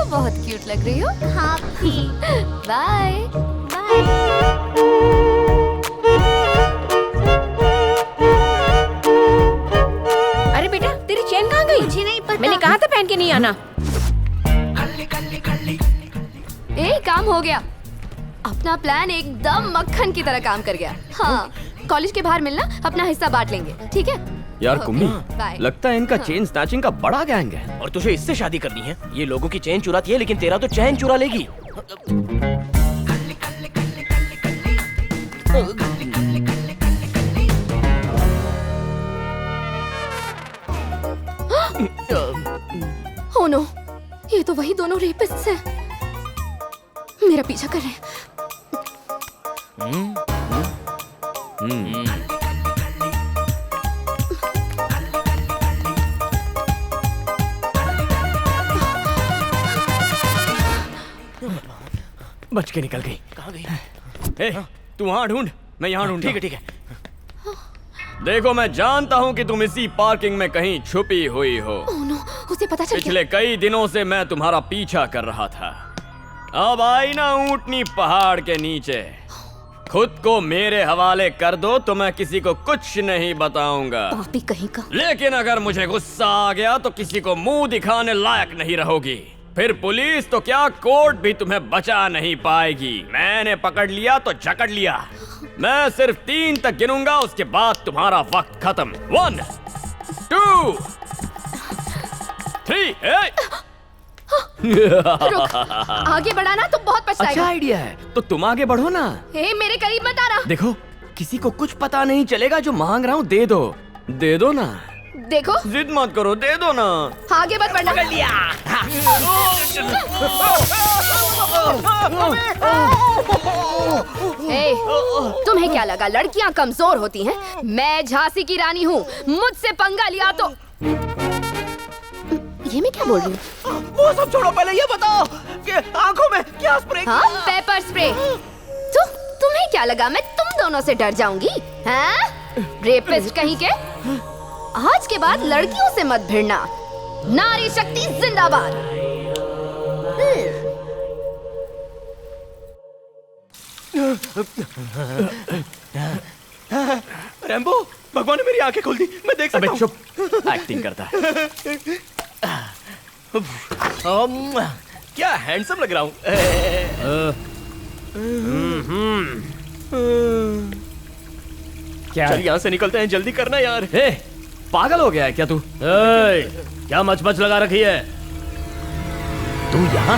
बहुत क्यूट लग रही हो। हाँ भी। Bye bye. अरे बेटा तेरी चेन कहाँ गई? मुझे नहीं पता। मैंने कहा था पहन के नहीं आना। ए, काम हो गया। अपना प्लान एकदम मक्खन की तरह काम कर गया। हाँ, कॉलेज के बाहर मिलना, अपना हिस्सा बांट लेंगे, ठीक है? यार कुम्मी, बाय। लगता है इनका चेन स्नैचिंग का बड़ा गैंग है। और तुझे इससे शादी करनी है? ये लोगों की चेन चुराती है लेकिन तेरा तो चैन चुरा लेगी। ओह नो, ये तो वही दोनों रेपिस्ट्स हैं। मेरा पीछा कर रहे हैं। बच के निकल गई। कहाँ गई? ए, तू वहाँ ढूंढ, मैं यहाँ ढूंढ। ठीक है ठीक है। देखो मैं जानता हूँ कि तुम इसी पार्किंग में कहीं छुपी हुई हो। ओह नो, उसे पता चल गया। पिछले कई दिनों से मैं तुम्हारा पीछा कर रहा था। अब आई ना ऊंटनी पहाड़ के नीचे। खुद को मेरे हवाले कर दो तो मैं किसी को कुछ नहीं बताऊंगा। पापी कहीं का। लेकिन अगर मुझे गुस्सा आ गया तो किसी को मुंह दिखाने लायक नहीं रहोगी। फिर पुलिस तो क्या, कोर्ट भी तुम्हें बचा नहीं पाएगी। मैंने पकड़ लिया तो जकड़ लिया। मैं सिर्फ 3 तक गिनूंगा, उसके बाद तुम्हारा वक्त खत्म। 1 2 3। रुक, आगे बढ़ाना तो बहुत अच्छा पछताएगा। आइडिया है, तो तुम आगे बढ़ो ना। ए, मेरे करीब मत आना। देखो, किसी को कुछ पता नहीं चलेगा। जो मांग रहा हूँ दे दो, दे दो ना। देखो, जिद मत करो, दे दो ना। आगे मत बढ़ना। ए, तुम्हें क्या लगा लड़कियां कमजोर होती हैं? मैं झांसी की रानी हूँ। मुझसे पंगा लिया तो ये मैं क्या बोल रही हूँ? वो सब छोड़ो, पहले ये बताओ कि आंखों में क्या स्प्रे? हाँ, पेपर स्प्रे। तो तुम्हें क्या लगा मैं तुम दोनों से डर जाऊंगी? हाँ? रेपिस्ट कहीं के। आज के बाद लड़कियों से मत भिड़ना। नारी शक्ति जिंदाबाद। रैम्बो, भगवान ने मेरी आंखें खोल दी, मैं देख सकता हूँ। चुप, एक्टिंग करता है। क्या हैंडसम लग रहा हूँ। क्या चल यहाँ से निकलते हैं, जल्दी करना यार। ए, पागल हो गया है क्या तू? क्या मच लगा रखी है? तू यहाँ?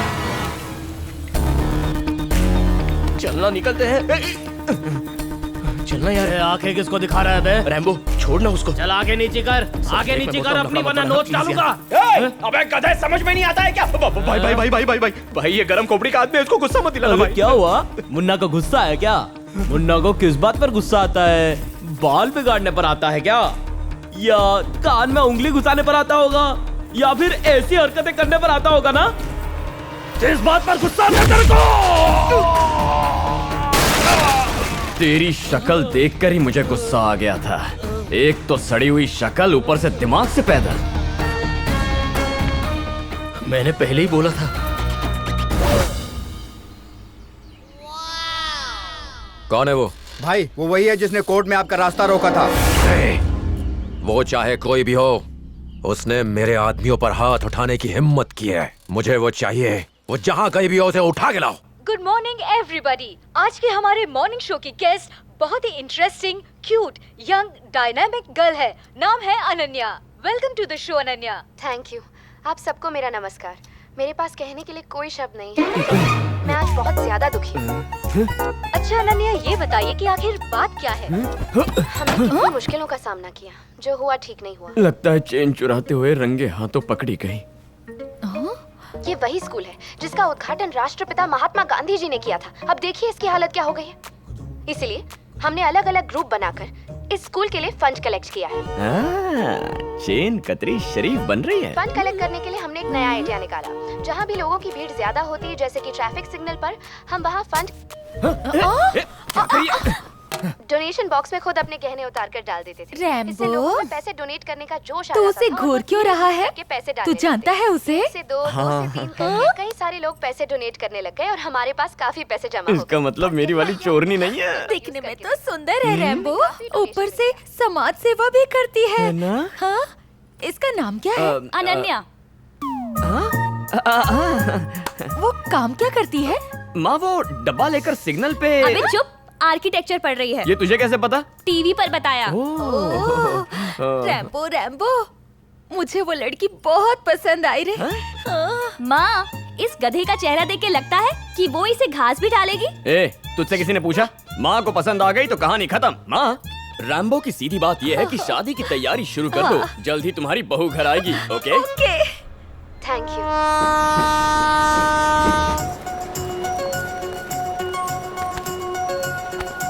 चलना, निकलते हैं। चलना यार। आंखें किसको दिखा रहा है बे? रैम्बो, छोड़ना उसको। चल आगे नीचे कर, आगे नीचे कर अपनी, वरना नोच डालूंगा। अबे गधे, समझ में नहीं आता है क्या? भाई भाई भाई भाई भाई भाई भाई, ये गरम खोपड़ी का आदमी है, इसको गुस्सा मत दिलाना भाई। क्या हुआ? मुन्ना को गुस्सा है क्या? मुन्ना को किस बात पर गुस्सा आता है? बाल बिगाड़ने पर आता है क्या? या कान में उंगली घुसाने पर आता होगा? या फिर ऐसी हरकतें करने पर आता होगा ना? किस बात पर गुस्सा है तेरे को? तेरी शक्ल देखकर ही मुझे गुस्सा आ गया था। एक तो सड़ी हुई शक्ल, ऊपर से दिमाग से पैदल। मैंने पहले ही बोला था। कौन है वो? भाई वो वही है जिसने कोर्ट में आपका रास्ता रोका था। वो चाहे कोई भी हो, उसने मेरे आदमियों पर हाथ उठाने की हिम्मत की है। मुझे वो चाहिए। वो जहाँ कहीं भी हो उसे उठा के लाओ। Good morning everybody. आज के हमारे मॉर्निंग शो की गेस्ट बहुत ही interesting, cute, young, dynamic girl है। नाम है Ananya. Welcome to the show Ananya. Thank you. आप सबको मेरा नमस्कार। मेरे पास कहने के लिए कोई शब्द नहीं है। मैं आज बहुत ज्यादा दुखी हूँ। अच्छा अनन्या, ये बताइए कि आखिर बात क्या है? हमने कितनी मुश्किलों का सामना किया, जो हुआ ठीक नहीं हुआ। लगता है चेन चुराते हुए रंगे हाथों पकड़ी गई। ये वही स्कूल है जिसका उद्घाटन राष्ट्रपिता महात्मा गांधी जी ने किया था। अब देखिए इसकी हालत क्या हो गई है। इसलिए हमने अलग अलग ग्रुप बनाकर इस स्कूल के लिए फंड कलेक्ट किया है। चेन कतरी शरीफ बन रही है। फंड कलेक्ट करने के लिए हमने एक नया आइडिया निकाला। जहाँ भी लोगों की भीड़ ज्यादा होती है, जैसे कि ट्रैफिक सिग्नल पर, हम वहाँ फंड डोनेशन बॉक्स में खुद अपने गहने उतार कर डाल देते थे। रैम्बो? इससे लोगों में पैसे डोनेट करने का जोश आ तू जाता उसे था और घूर वो क्यों धीरे रहा धीरे है? करके पैसे तू डालने जानता लगते। है उसे? एक से दो से तीन करके कई सारे लोग पैसे डोनेट करने लग गए और हमारे पास काफी पैसे जमा हो इसका मतलब मेरी वाली चोरनी नहीं है। दिखने में तो सुंदर है रैम्बो, ऊपर से समाज सेवा भी करती है ना? हाँ, इसका नाम क्या है? अनन्या। वो काम क्या करती है? माँ वो डब्बा लेकर सिग्नल पे। अबे चुप, आर्किटेक्चर पढ़ रही है। ये तुझे कैसे पता? टीवी पर बताया। ओह, रैम्बो रैम्बो, मुझे वो लड़की बहुत पसंद आई रे। माँ, इस गधे का चेहरा देख के लगता है कि वो इसे घास भी डालेगी। ए, तुझसे किसी ने पूछा? माँ को पसंद आ गई तो कहानी खत्म। माँ, रैम्बो की सीधी बात ये है कि शादी की तैयारी शुरू कर दो, जल्द ही तुम्हारी बहू घर आएगी। ओके? ओके। Thank you.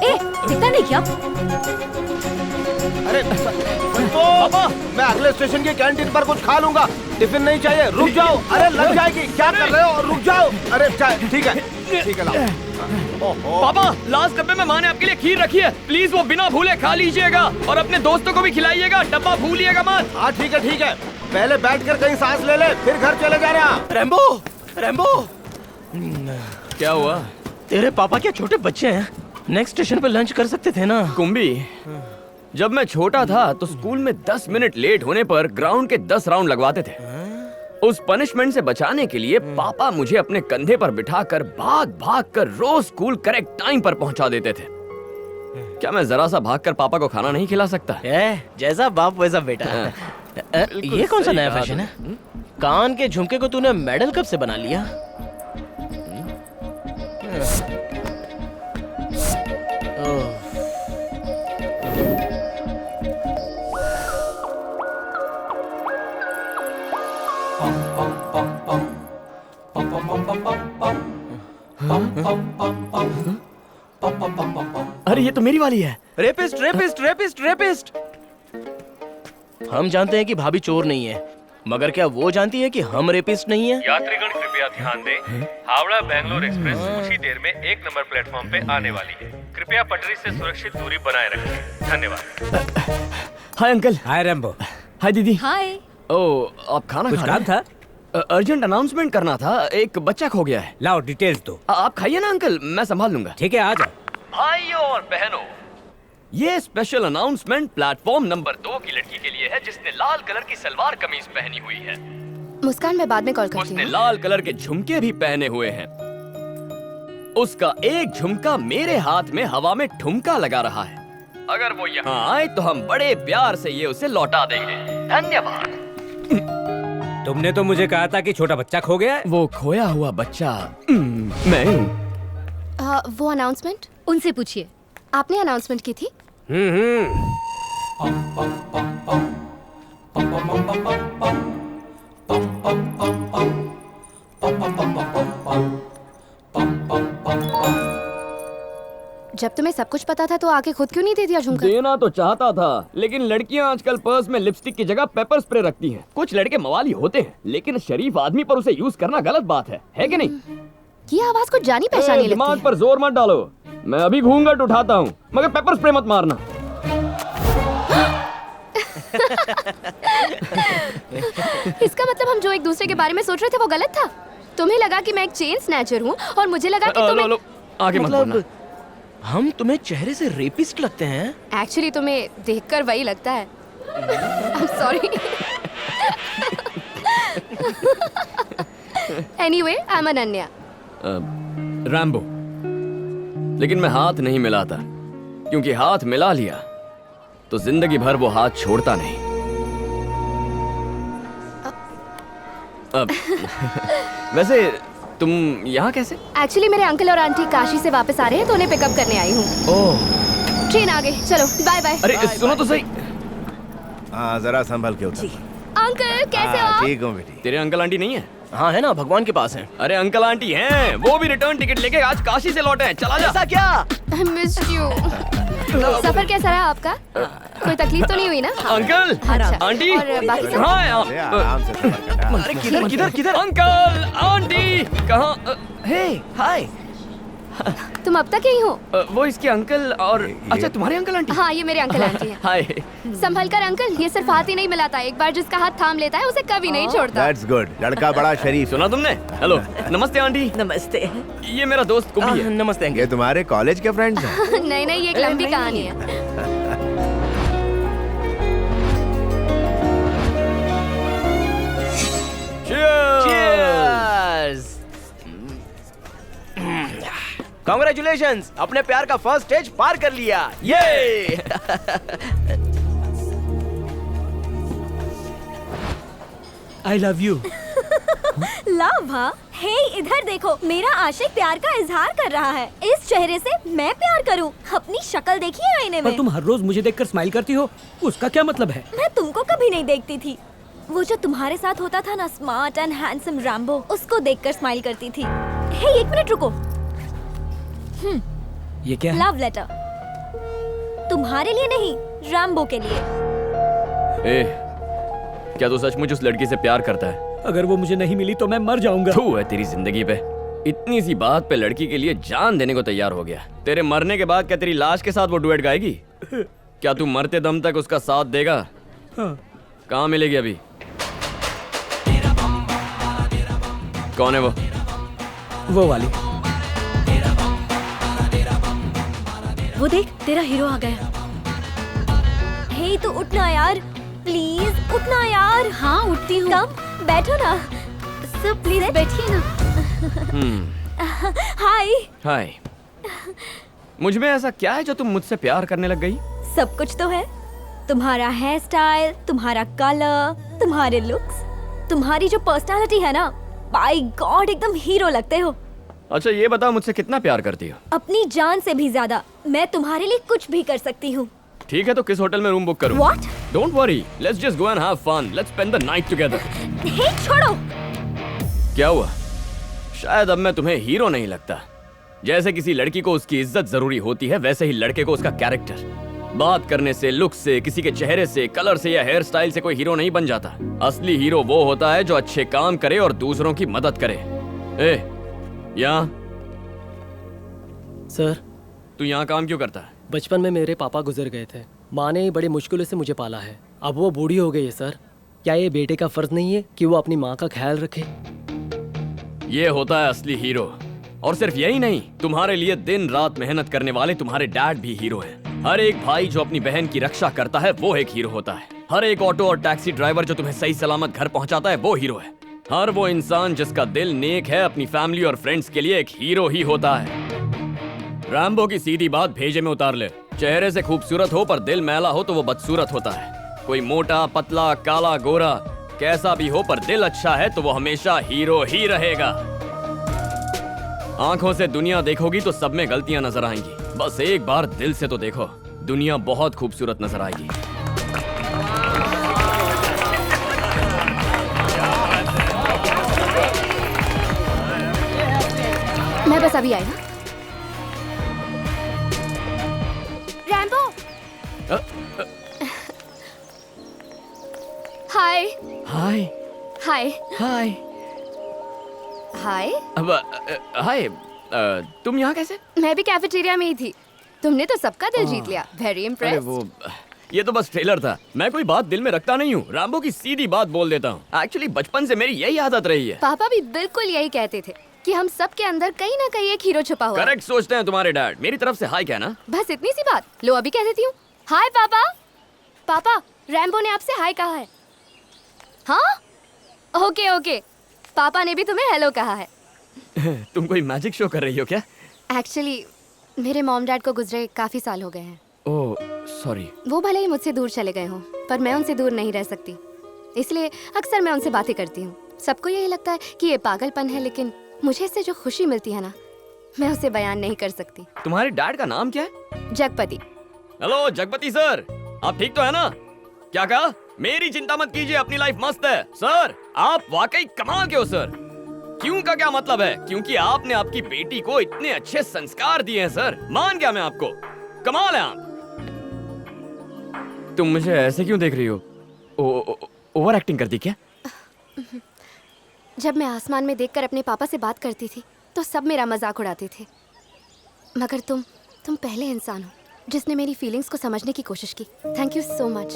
ए, दिखता नहीं क्या? अरे पापा, मैं अगले स्टेशन की कैंटीन पर कुछ खा लूंगा। टिफिन नहीं चाहिए, रुक जाओ। अरे लग जाएगी, क्या कर रहे हो? रुक जाओ। अरे ठीक है लाओ। पापा, लास्ट डब्बे में माँ ने आपके लिए खीर रखी है, प्लीज वो बिना भूले खा लीजिएगा और अपने दोस्तों को भी खिलाइएगा, डब्बा भूलिएगा मत। हाँ ठीक है, पहले बैठकर कहीं सांस ले ले, फिर घर चले जाना। रैम्बो, क्या हुआ? तेरे पापा क्या छोटे बच्चे हैं? नेक्स्ट स्टेशन पे लंच कर सकते थे ना। कुंभी, जब मैं छोटा था तो स्कूल में 10 मिनट लेट होने पर ग्राउंड के 10 राउंड लगवाते थे। उस पनिशमेंट से बचाने के लिए पापा मुझे अपने कंधे पर बिठाकर भाग भाग कर रोज स्कूल करेक्ट टाइम पर पहुंचा देते थे। क्या मैं जरा सा भागकर पापा को खाना नहीं खिला सकता? जैसा बाप वैसा बेटा। ये कौन सा नया फैशन है? कान के झुमके को तूने मेडल कब से बना लिया? अरे ये तो मेरी वाली है। रेपिस्ट। हम जानते हैं कि भाभी चोर नहीं है, मगर क्या वो जानती है कि हम रेपिस्ट नहीं है? यात्रीगण कृपया ध्यान दें, हावड़ा बेंगलोर एक्सप्रेस कुछ ही देर में 1 नंबर प्लेटफॉर्म पे आने वाली है। कृपया पटरी से सुरक्षित दूरी बनाए रखें। धन्यवाद। Hi uncle. हाय रैम्बो। हाय दीदी। हाय। ओ, आप खाना कुछ खा काम रहे हैं? अर्जेंट अनाउंसमेंट करना था, एक बच्चा खो गया है। लाओ डिटेल्स दो। आप खाइए ना अंकल, मैं संभाल लूंगा। ठीक है, आ जाओ। भाइयों और बहनों, ये स्पेशल अनाउंसमेंट प्लेटफॉर्म नंबर 2 की लड़की के लिए है जिसने लाल कलर की सलवार कमीज पहनी हुई है। मुस्कान, मैं बाद में कॉल करती उसने हूँ। लाल कलर के झुमके भी पहने हुए हैं। उसका एक झुमका मेरे हाथ में हवा में ठुमका लगा रहा है। अगर वो यहाँ आए तो हम बड़े प्यार से ये उसे लौटा देंगे। धन्यवाद। तुमने तो मुझे कहा था कि छोटा बच्चा खो गया है। वो खोया हुआ बच्चा मैं हूँ। वो अनाउंसमेंट उनसे पूछिए। आपने अनाउंसमेंट की थी? जब तुम्हें सब कुछ पता था तो आके खुद क्यों नहीं दे दिया झुमका? देना तो चाहता था, लेकिन लड़कियां आजकल पर्स में लिपस्टिक की जगह पेपर स्प्रे रखती हैं। कुछ लड़के मवाली होते हैं, लेकिन शरीफ आदमी पर उसे यूज करना गलत बात है कि नहीं? ये आवाज को जानी पहचानी लगती दिमाग है। पर जोर मत डालो, मैं अभी घूंघट उठाता हूँ, मगर पेपर स्प्रे मत मारना। इसका मतलब हम जो एक दूसरे के बारे में सोच रहे थे वो गलत था। तुम्हें लगा कि मैं एक चेन स्नैचर हूँ और मुझे लगा कि तुम्हें आगे मत बोलना। मतलब हम तुम्हें चेहरे से रेपिस्ट लगते हैं? एक्चुअली तुम्हें देखकर वही लगता है। I'm sorry. Anyway, I'm Ananya. Rambo. लेकिन मैं हाथ नहीं मिलाता, क्योंकि हाथ मिला लिया तो जिंदगी भर वो हाथ छोड़ता नहीं। वैसे तुम यहाँ कैसे? एक्चुअली मेरे अंकल और आंटी काशी से वापस आ रहे हैं तो उन्हें पिकअप करने आई हूँ। ट्रेन आ गई, चलो बाय बाय। अरे सुनो तो सही। हाँ, जरा संभल के उतर। अंकल कैसे हो आप? ठीक हूँ बेटी। तेरे अंकल आंटी नहीं है? हाँ है ना, भगवान के पास है। अरे अंकल आंटी हैं, वो भी रिटर्न टिकट लेके आज काशी से लौटे हैं। चला जा। ऐसा क्या? I missed you. सफर कैसा रहा आपका? कोई तकलीफ तो नहीं हुई ना? अंकल, अच्छा। आंटी, और बाकी सब? कहाँ हैं आप? आराम से सफर कटा। अरे किधर? अंकल, आंटी, कहाँ? हे, हाय। तुम अब तक यही हो? वो इसके अंकल और अच्छा तुम्हारे अंकल आंटी? हाँ, ये मेरे अंकल आंटी हैं। हाय। संभल कर अंकल, ये सिर्फ हाथ ही नहीं मिलाता, एक बार जिसका हाथ थाम लेता है उसे कभी नहीं छोड़ता। दैट्स गुड, लड़का बड़ा शरीफ। सुना तुमने? हेलो, नमस्ते आंटी। नमस्ते। ये मेरा दोस्त कुबी है। नमस्ते ये तुम्हारे कॉलेज के फ्रेंड्स हैं? नहीं नहीं, ये एक लंबी कहानी है। कांग्रेचुलेशंस, अपने प्यार का फर्स्ट स्टेज पार कर लिया। ये आई लव यू। लव? हाँ? हे इधर देखो, मेरा आशिक प्यार का इजहार कर रहा है। इस चेहरे से मैं प्यार करूं? अपनी शक्ल देखिए आईने में। पर तुम हर रोज मुझे देखकर स्माइल करती हो, उसका क्या मतलब है? मैं तुमको कभी नहीं देखती थी। वो जो तुम्हारे साथ होता था ना, स्मार्ट एंड हैंडसम रैम्बो, उसको देखकर स्माइल करती थी। हे एक मिनट रुको। ये क्या है? Love letter. तुम्हारे लिए नहीं, रैम्बो के लिए। ए, क्या तू सचमुच उस लड़की से प्यार करता है? अगर वो मुझे नहीं मिली तो मैं मर जाऊंगा। तू है तेरी जिंदगी पे, इतनी सी बात पे लड़की के लिए जान देने को तैयार हो गया। तेरे मरने के बाद क्या तेरी लाश के साथ वो डुएट गाएगी? क्या तू मरते दम तक उसका साथ देगा? हाँ। कहाँ मिलेगी अभी? कौन है वो वाली। वो देख, तेरा हीरो आ गया। हे तू उठना यार, प्लीज उठना यार। हाँ उठती हूँ। कम बैठो ना। सब प्लीज बैठिए ना। हाय। हाय। मुझ में ऐसा क्या है जो तुम मुझसे प्यार करने लग गई? सब कुछ तो है। तुम्हारा हेयर स्टाइल, तुम्हारा कलर, तुम्हारे लुक्स, तुम्हारी जो पर्सनालिटी है ना, बाय गॉड एकदम हीरो लगते हो। अच्छा ये बता, मुझसे कितना प्यार करती हो? अपनी जान से भी ज्यादा। मैं तुम्हारे लिए कुछ भी कर सकती हूँ। ठीक है, तो किस होटल में रूम बुक करूं? What? Don't worry, let's just go and have fun. Let's spend the night together. हे छोड़ो। क्या हुआ? शायद अब मैं तुम्हें हीरो नहीं लगता। जैसे किसी लड़की को उसकी इज्जत जरूरी होती है, वैसे ही लड़के को उसका कैरेक्टर। बात करने से, लुक से, किसी के चेहरे से, कलर से या हेयर स्टाइल से कोई हीरो नहीं बन जाता। असली हीरो वो होता है जो अच्छे काम करे और दूसरों की मदद करे। ए, यहाँ सर। तू यहाँ काम क्यों करता है? बचपन में मेरे पापा गुजर गए थे। माँ ने बड़ी मुश्किलों से मुझे पाला है। अब वो बूढ़ी हो गई है सर। क्या ये बेटे का फर्ज नहीं है कि वो अपनी माँ का ख्याल रखे? ये होता है असली हीरो। और सिर्फ यही नहीं, तुम्हारे लिए दिन रात मेहनत करने वाले तुम्हारे डैड भी हीरो हैं। हर एक भाई जो अपनी बहन की रक्षा करता है वो एक हीरो होता है। हर एक ऑटो और टैक्सी ड्राइवर जो तुम्हें सही सलामत घर पहुंचाता है वो हीरो है। हर वो इंसान जिसका दिल नेक है, अपनी फैमिली और फ्रेंड्स के लिए एक हीरो ही होता है। रैम्बो की सीधी बात भेजे में उतार ले। चेहरे से खूबसूरत हो पर दिल मैला हो तो वो बदसूरत होता है। कोई मोटा, पतला, काला, गोरा, कैसा भी हो पर दिल अच्छा है तो वो हमेशा हीरो ही रहेगा। आंखों से दुनिया देखोगी तो सब में गलतियां नजर आएंगी। बस एक बार दिल से तो देखो, दुनिया बहुत खूबसूरत नजर आएगी। मैं बस अभी आई ना। रैम्बो। हाय। हाय। हाय। हाय। हाय। अब हाय, तुम यहाँ कैसे? मैं भी कैफेटेरिया में ही थी। तुमने तो सबका दिल जीत लिया। वेरी अरे इम्प्रेस्ड। वो, ये तो बस ट्रेलर था। मैं कोई बात दिल में रखता नहीं हूँ। रैम्बो की सीधी बात बोल देता हूँ। एक्चुअली बचपन से मेरी यही आदत रही है। पापा भी बिल्कुल यही कहते थे कि हम सब के अंदर कहीं ना कहीं एक हीरो छुपा हुआ है। करेक्ट सोचते हैं तुम्हारे डैड। मेरी तरफ से हाय कहना। बस इतनी सी बात। लो अभी कह देती हूँ। हाय पापा। पापा, रैम्बो ने आपसे हाय कहा है। हाँ? Okay okay. पापा ने भी तुम्हें हेलो कहा है। तुम कोई मैजिक शो कर रही हो क्या? एक्चुअली मेरे मॉम डैड को गुजरे काफी साल हो गए हैं। Oh sorry. वो भले ही मुझसे दूर चले गए हों, पर मैं उनसे दूर नहीं रह सकती। इसलिए अक्सर मैं उनसे बातें करती हूँ। सबको यही लगता है कि ये पागलपन है, लेकिन मुझे इससे जो खुशी मिलती है ना, मैं उसे बयान नहीं कर सकती। तुम्हारे डैड का नाम क्या है? जगपति। हेलो जगपति सर, आप ठीक तो है ना? क्या कहा? मेरी चिंता मत कीजिए, अपनी लाइफ मस्त है। सर आप वाकई कमाल के हो सर। क्यों का क्या मतलब है? क्योंकि आपने आपकी बेटी को इतने अच्छे संस्कार दिए हैं सर। मान गया मैं आपको। कमाल है आप। तुम मुझे ऐसे क्यों देख रही हो? ओवर एक्टिंग कर दी क्या? जब मैं आसमान में देखकर अपने पापा से बात करती थी तो सब मेरा मजाक उड़ाते थे। मगर तुम पहले इंसान हो जिसने मेरी फीलिंग्स को समझने की कोशिश की। Thank you so much.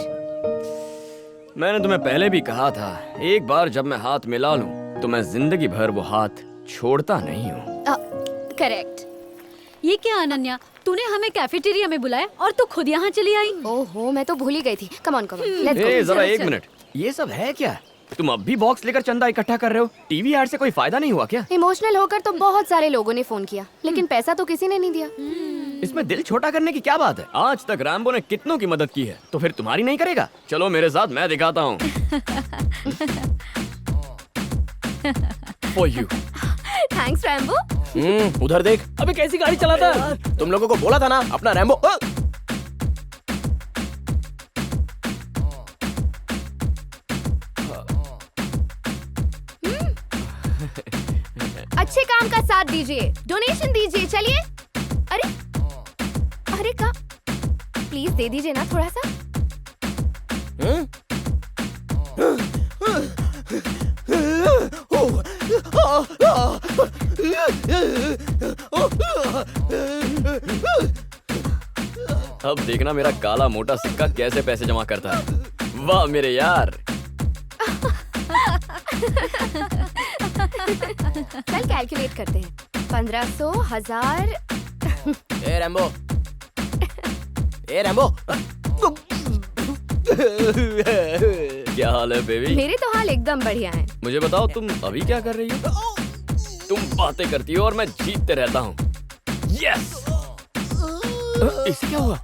मैंने तुम्हें पहले भी कहा था, एक बार जब मैं हाथ मिला लूं तो मैं जिंदगी भर वो हाथ छोड़ता नहीं हूँ। करेक्ट। ये क्या अनन्या, तूने हमें कैफेटेरिया में बुलाया और तू खुद यहाँ चली आई। ओहो, मैं तो भूल ही गई थी। कम ऑन लेट्स ए, गो। जरा एक मिनट, ये सब है क्या? तुम अब भी बॉक्स लेकर चंदा इकट्ठा कर रहे हो? टीवी ऐड से कोई फायदा नहीं हुआ क्या? इमोशनल होकर तो बहुत सारे लोगों ने फोन किया, लेकिन पैसा तो किसी ने नहीं दिया। इसमें दिल छोटा करने की क्या बात है? आज तक रैम्बो ने कितनों की मदद की है, तो फिर तुम्हारी नहीं करेगा? चलो मेरे साथ, मैं दिखाता हूँ। For you. Thanks Rambo. उधर देख। अबे कैसी गाड़ी चलाता है? तुम लोगों को बोला था ना अपना रैम्बो। अच्छे काम का साथ दीजिए, डोनेशन दीजिए। चलिए। अरे का प्लीज दे दीजिए ना थोड़ा सा। अब देखना मेरा काला मोटा सिक्का कैसे पैसे जमा करता है। वाह मेरे यार। चल कैलकुलेट करते हैं। 1500, 1000। ए रैम्बो, ए रैम्बो। क्या हाल है बेबी? मेरे तो हाल एकदम बढ़िया है। मुझे बताओ तुम अभी क्या कर रही हो? तुम बातें करती हो और मैं जीतते रहता हूँ। यस! इससे क्या हुआ?